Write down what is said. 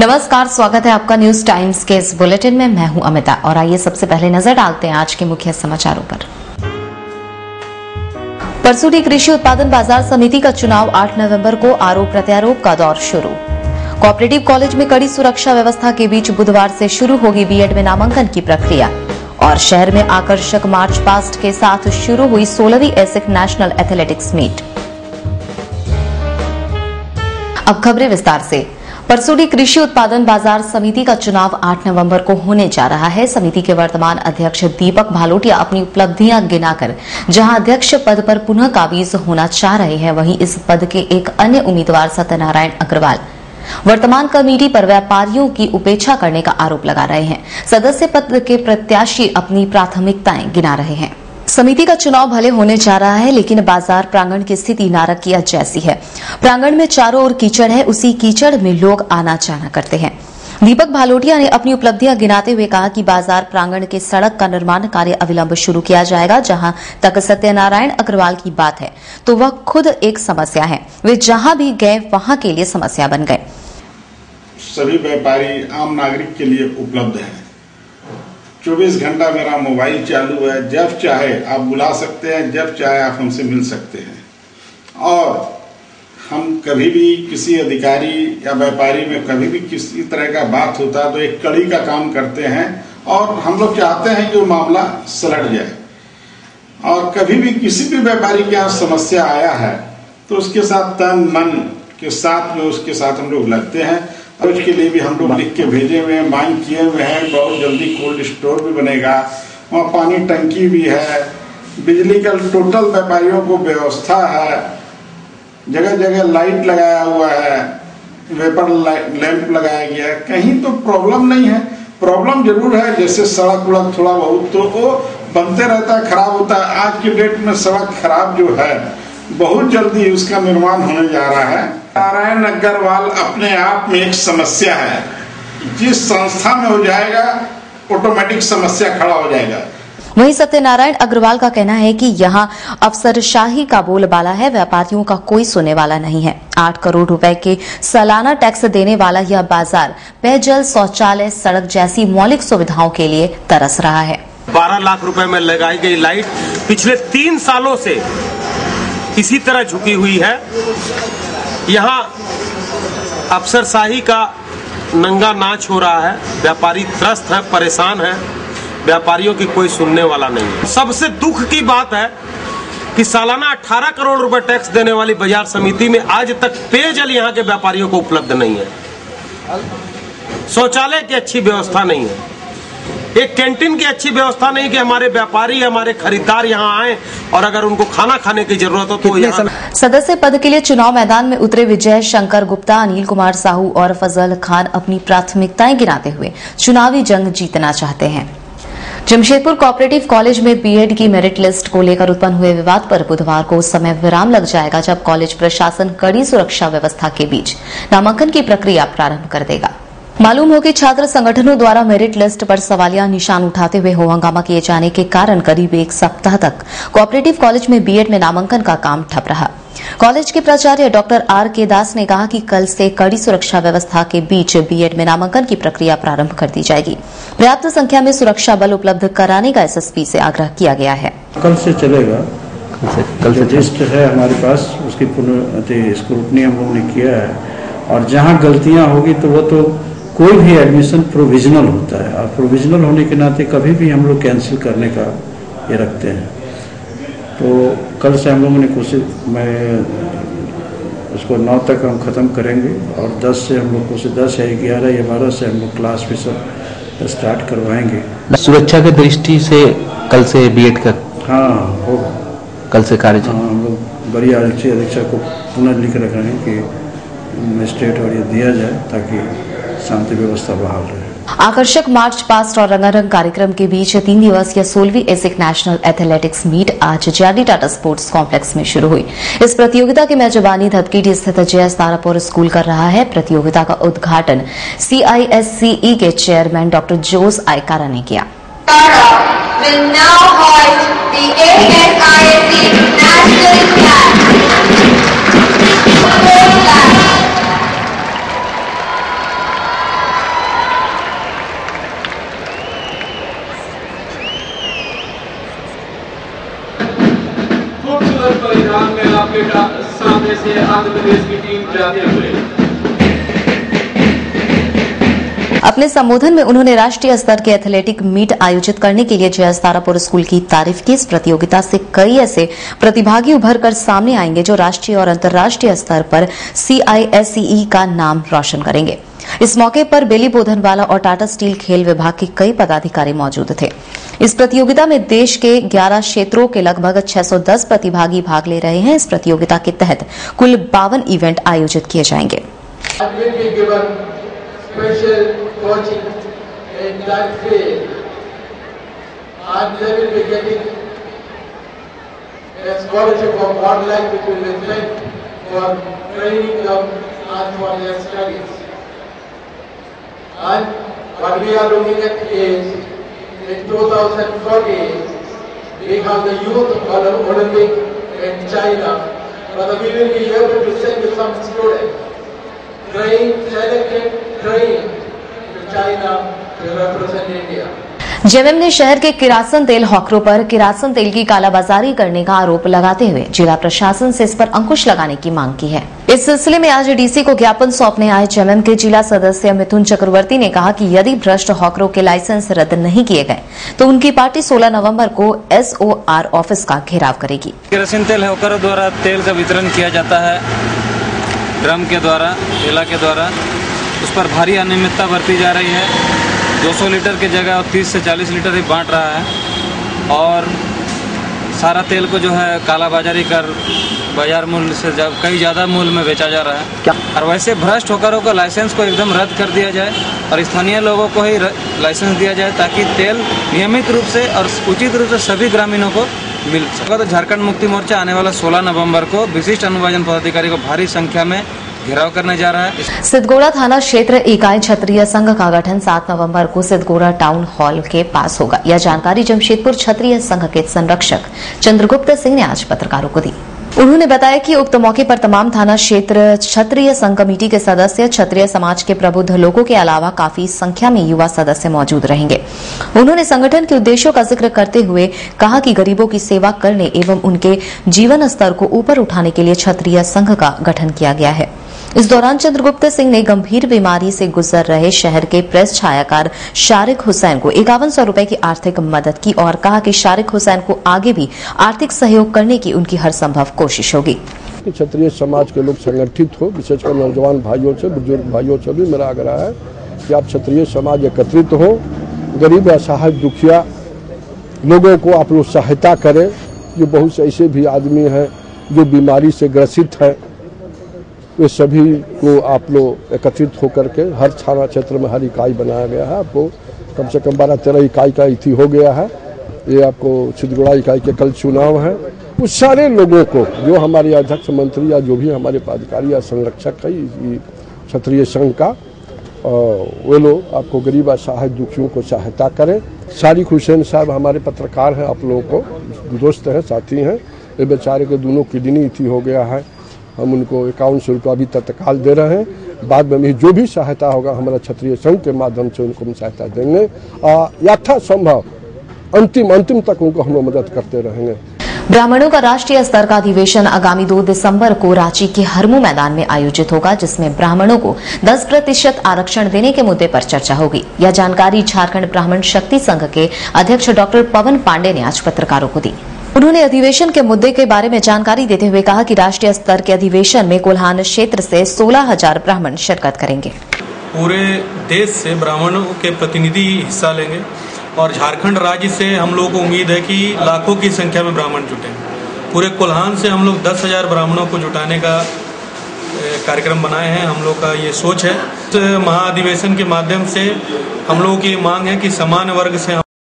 नमस्कार, स्वागत है आपका न्यूज टाइम्स के इस बुलेटिन में। मैं हूं अमिता और आइए सबसे पहले नजर डालते हैं आज के मुख्य समाचारों पर। परसूडी कृषि उत्पादन बाजार समिति का चुनाव 8 नवंबर को आरोप प्रत्यारोप का दौर शुरू। कोऑपरेटिव कॉलेज में कड़ी सुरक्षा व्यवस्था के बीच बुधवार से शुरू होगी बीएड में नामांकन की प्रक्रिया। और शहर में आकर्षक मार्च पास्ट के साथ शुरू हुई 16वीं एसिक नेशनल एथलेटिक्स मीट। अब खबरें विस्तार से। परसूडी कृषि उत्पादन बाजार समिति का चुनाव 8 नवंबर को होने जा रहा है। समिति के वर्तमान अध्यक्ष दीपक भालोटिया अपनी उपलब्धियां गिनाकर जहां अध्यक्ष पद पर पुनः काबिज होना चाह रहे हैं, वहीं इस पद के एक अन्य उम्मीदवार सत्यनारायण अग्रवाल वर्तमान कमेटी पर व्यापारियों की उपेक्षा करने का आरोप लगा रहे हैं। सदस्य पद के प्रत्याशी अपनी प्राथमिकताएं गिना रहे हैं। समिति का चुनाव भले होने जा रहा है, लेकिन बाजार प्रांगण की स्थिति नारकीय जैसी है। प्रांगण में चारों ओर कीचड़ है, उसी कीचड़ में लोग आना जाना करते हैं। दीपक भालोटिया ने अपनी उपलब्धियां गिनाते हुए कहा कि बाजार प्रांगण के सड़क का निर्माण कार्य अविलंब शुरू किया जाएगा। जहां तक सत्यनारायण अग्रवाल की बात है तो वह खुद एक समस्या है। वे जहां भी गए वहां के लिए समस्या बन गए। सभी व्यापारी आम नागरिक के लिए उपलब्ध है। 24 घंटा मेरा मोबाइल चालू है, जब चाहे आप बुला सकते हैं, जब चाहे आप हमसे मिल सकते हैं। और हम कभी भी किसी अधिकारी या व्यापारी में कभी भी किसी तरह का बात होता है तो एक कड़ी का काम करते हैं और हम लोग चाहते हैं कि वो मामला सलट जाए। और कभी भी किसी भी व्यापारी के यहाँ समस्या आया है तो उसके साथ तन मन के साथ में उसके साथ हम लोग लगते हैं। और उसके लिए भी हम लोग लिख के भेजे हुए हैं, मांग किए हुए हैं। बहुत जल्दी कोल्ड स्टोर भी बनेगा, वहाँ पानी टंकी भी है, बिजली का टोटल व्यापारियों को व्यवस्था है, जगह जगह लाइट लगाया हुआ है, वेपर लैंप लगाया गया है। कहीं तो प्रॉब्लम नहीं है। प्रॉब्लम जरूर है, जैसे सड़क उड़क थोड़ा बहुत तो वो बनते रहता है, खराब होता है। आज के डेट में सड़क खराब जो है, बहुत जल्दी उसका निर्माण होने जा रहा है। नारायण अग्रवाल अपने आप में एक समस्या है। जिस संस्था में हो जाएगा ऑटोमेटिक समस्या खड़ा हो जाएगा। वहीं सत्यनारायण अग्रवाल का कहना है कि यहाँ अफसरशाही का बोलबाला है, व्यापारियों का कोई सुनने वाला नहीं है। 8 करोड़ रुपए के सालाना टैक्स देने वाला यह बाजार पेयजल, शौचालय, सड़क जैसी मौलिक सुविधाओं के लिए तरस रहा है। 12 लाख रुपए में लगाई गई लाइट पिछले 3 सालों से इसी तरह झुकी हुई है। यहाँ अफसरशाही का नंगा नाच हो रहा है। व्यापारी त्रस्त है, परेशान है। व्यापारियों की कोई सुनने वाला नहीं है। सबसे दुख की बात है कि सालाना 18 करोड़ रुपए टैक्स देने वाली बाजार समिति में आज तक पेयजल यहाँ के व्यापारियों को उपलब्ध नहीं है। शौचालय की अच्छी व्यवस्था नहीं है, एक कैंटीन की अच्छी व्यवस्था नहीं कि हमारे व्यापारी, हमारे खरीदार यहाँ आए और अगर उनको खाना खाने की जरूरत हो तो यहाँ। सदस्य पद के लिए चुनाव मैदान में उतरे विजय शंकर गुप्ता, अनिल कुमार साहू और फजल खान अपनी प्राथमिकताएं गिनाते हुए चुनावी जंग जीतना चाहते हैं। जमशेदपुर कोऑपरेटिव कॉलेज में बीएड की मेरिट लिस्ट को लेकर उत्पन्न हुए विवाद पर बुधवार को उस समय विराम लग जाएगा जब कॉलेज प्रशासन कड़ी सुरक्षा व्यवस्था के बीच नामांकन की प्रक्रिया प्रारंभ कर देगा। मालूम हो कि छात्र संगठनों द्वारा मेरिट लिस्ट पर सवालिया निशान उठाते हुए हो हंगामा किए जाने के कारण करीब 1 सप्ताह तक कोऑपरेटिव कॉलेज में बीएड में नामांकन का काम ठप रहा। कॉलेज के प्राचार्य डॉक्टर R.K. दास ने कहा कि कल से कड़ी सुरक्षा व्यवस्था के बीच बीएड में नामांकन की प्रक्रिया प्रारंभ कर दी जाएगी। पर्याप्त संख्या में सुरक्षा बल उपलब्ध कराने का एसएसपी से आग्रह किया गया है। कल से चलेगा। कल से रजिस्टर है हमारे पास, उसकी स्क्रूटनी हम लोगों ने किया है। और जहाँ गलतियाँ होगी तो वो तो कोई भी एडमिशन प्रोविजनल होता है और प्रोविजनल होने के नाते कभी भी हम लोग कैंसिल करने का ये रखते हैं। तो कल से हम लोगों ने कोशिश, मैं उसको 9 तक हम ख़त्म करेंगे और 10 से हम लोग कोशिश 10 या 11 या 12 से हम लोग क्लास भी सब स्टार्ट करवाएंगे। सुरक्षा की दृष्टि से कल से बीएड का होगा। कल से कार्य हम लोग बड़ी अध्यक्षा को पुनः लिख रख रहे हैं कि मजिस्ट्रेट और ये दिया जाए ताकि शांति व्यवस्था बहाल रहे। आकर्षक मार्च पास्ट और रंगारंग कार्यक्रम के बीच 3 दिवसीय 16वीं एसिक नेशनल एथलेटिक्स मीट आज जेआरडी टाटा स्पोर्ट्स कॉम्प्लेक्स में शुरू हुई। इस प्रतियोगिता की मेजबानी धपकीटी स्थित जेएस तारापुर स्कूल कर रहा है। प्रतियोगिता का उद्घाटन CISCE के चेयरमैन डॉक्टर जोस आयकारा ने किया। में से आंध्र प्रदेश की टीम जाते हुए। अपने संबोधन में उन्होंने राष्ट्रीय स्तर के एथलेटिक मीट आयोजित करने के लिए जयस तारापुर स्कूल की तारीफ की। इस प्रतियोगिता से कई ऐसे प्रतिभागी उभर कर सामने आएंगे जो राष्ट्रीय और अंतर्राष्ट्रीय स्तर पर CISE का नाम रोशन करेंगे। इस मौके पर बेली बोधनवाला और टाटा स्टील खेल विभाग के कई पदाधिकारी मौजूद थे। इस प्रतियोगिता में देश के 11 क्षेत्रों के लगभग 610 प्रतिभागी भाग ले रहे हैं। इस प्रतियोगिता के तहत कुल 52 इवेंट आयोजित किए जाएंगे। coaching in that field, and they will be getting a scholarship of 1 lakh which will be spent for training them and for their studies. And what we are looking at is in 2040 we have the Youth Olympic in China, but we will be able to send some students trained, selected, trained China to represent India. JMM ने शहर के किरासन तेल हॉकरों पर किरासन तेल की कालाबाजारी करने का आरोप लगाते हुए जिला प्रशासन से इस पर अंकुश लगाने की मांग की है। इस सिलसिले में आज डीसी को ज्ञापन सौंपने आए जेएमएम के जिला सदस्य मिथुन चक्रवर्ती ने कहा कि यदि भ्रष्ट हॉकरों के लाइसेंस रद्द नहीं किए गए तो उनकी पार्टी 16 नवंबर को SOR ऑफिस का घेराव करेगी। किरासन तेल हॉकरों द्वारा तेल का वितरण किया जाता है, ड्रम के द्वारा, ठेला के द्वारा, उस पर भारी अनियमितता बरती जा रही है। 200 लीटर की जगह 30 से 40 लीटर ही बांट रहा है और सारा तेल को जो है कालाबाजारी कर बाजार मूल्य से कई ज़्यादा मूल्य में बेचा जा रहा है। और वैसे भ्रष्ट होकरों का लाइसेंस को एकदम रद्द कर दिया जाए और स्थानीय लोगों को ही लाइसेंस दिया जाए ताकि तेल नियमित रूप से और उचित रूप से सभी ग्रामीणों को मिल सके। तो झारखंड मुक्ति मोर्चा आने वाला 16 नवंबर को विशिष्ट अनुभाजन पदाधिकारी को भारी संख्या में घेराव करने जा रहा है। सिद्धगोड़ा थाना क्षेत्र इकाई क्षत्रिय संघ का गठन 7 नवंबर को सिद्धगोड़ा टाउन हॉल के पास होगा। यह जानकारी जमशेदपुर क्षत्रिय संघ के संरक्षक चंद्रगुप्त सिंह ने आज पत्रकारों को दी। उन्होंने बताया कि उक्त मौके पर तमाम थाना क्षेत्र क्षत्रिय संघ कमेटी के सदस्य, क्षत्रिय समाज के प्रबुद्ध लोगों के अलावा काफी संख्या में युवा सदस्य मौजूद रहेंगे। उन्होंने संगठन के उद्देश्यों का जिक्र करते हुए कहा कि गरीबों की सेवा करने एवं उनके जीवन स्तर को ऊपर उठाने के लिए क्षत्रिय संघ का गठन किया गया है। इस दौरान चंद्रगुप्त सिंह ने गंभीर बीमारी से गुजर रहे शहर के प्रेस छायाकार शारिक हुसैन को 5100 रुपए की आर्थिक मदद की और कहा कि शारिक हुसैन को आगे भी आर्थिक सहयोग करने की उनकी हर संभव कोशिश होगी। क्षत्रिय समाज के लोग संगठित हो, विशेषकर नौजवान भाइयों से, बुजुर्ग भाइयों से भी मेरा आग्रह है कि आप क्षत्रिय समाज एकत्रित हो, गरीब असहाय दुखिया लोगों को आप लोग सहायता करें। जो बहुत से ऐसे भी आदमी हैं जो बीमारी से ग्रसित है, वे सभी को आप लोग एकत्रित होकर के हर थाना क्षेत्र में हर इकाई बनाया गया है। आपको कम से कम 12-13 इकाई का इति हो गया है। ये आपको सिद्धगोड़ा इकाई के कल चुनाव है। उस सारे लोगों को जो हमारे अध्यक्ष मंत्री या जो भी हमारे पदाधिकारी या संरक्षक है क्षत्रिय संघ का, वे लोग आपको गरीब असहाय दुखियों को सहायता करें। शारिक हुसैन साहब हमारे पत्रकार हैं, आप लोगों को दोस्त हैं, साथी हैं। ये बेचारे के दोनों किडनी इति हो गया है। हम उनको 5100 रुपया अभी तत्काल दे रहे हैं। बाद में जो भी सहायता होगा हमारा क्षत्रिय संघ के माध्यम से उनको हम सहायता देंगे। यथासंभव अंतिम तक उनको हम लोग मदद करते रहेंगे। ब्राह्मणों का राष्ट्रीय स्तर का अधिवेशन आगामी 2 दिसंबर को रांची के हरमू मैदान में आयोजित होगा, जिसमें ब्राह्मणों को 10% आरक्षण देने के मुद्दे पर चर्चा होगी। यह जानकारी झारखंड ब्राह्मण शक्ति संघ के अध्यक्ष डॉक्टर पवन पांडे ने आज पत्रकारों को दी। उन्होंने अधिवेशन के मुद्दे के बारे में जानकारी देते हुए कहा कि राष्ट्रीय स्तर के अधिवेशन में कोल्हान क्षेत्र से 16,000 ब्राह्मण शिरकत करेंगे। पूरे देश से ब्राह्मणों के प्रतिनिधि हिस्सा लेंगे और झारखंड राज्य से हम लोगों को उम्मीद है कि लाखों की संख्या में ब्राह्मण जुटेंगे। पूरे कोल्हान से हम लोग 10,000 ब्राह्मणों को जुटाने का कार्यक्रम बनाए हैं। हम लोग का ये सोच है। इस महाअधिवेशन के माध्यम से हम लोगों की मांग है कि समान वर्ग से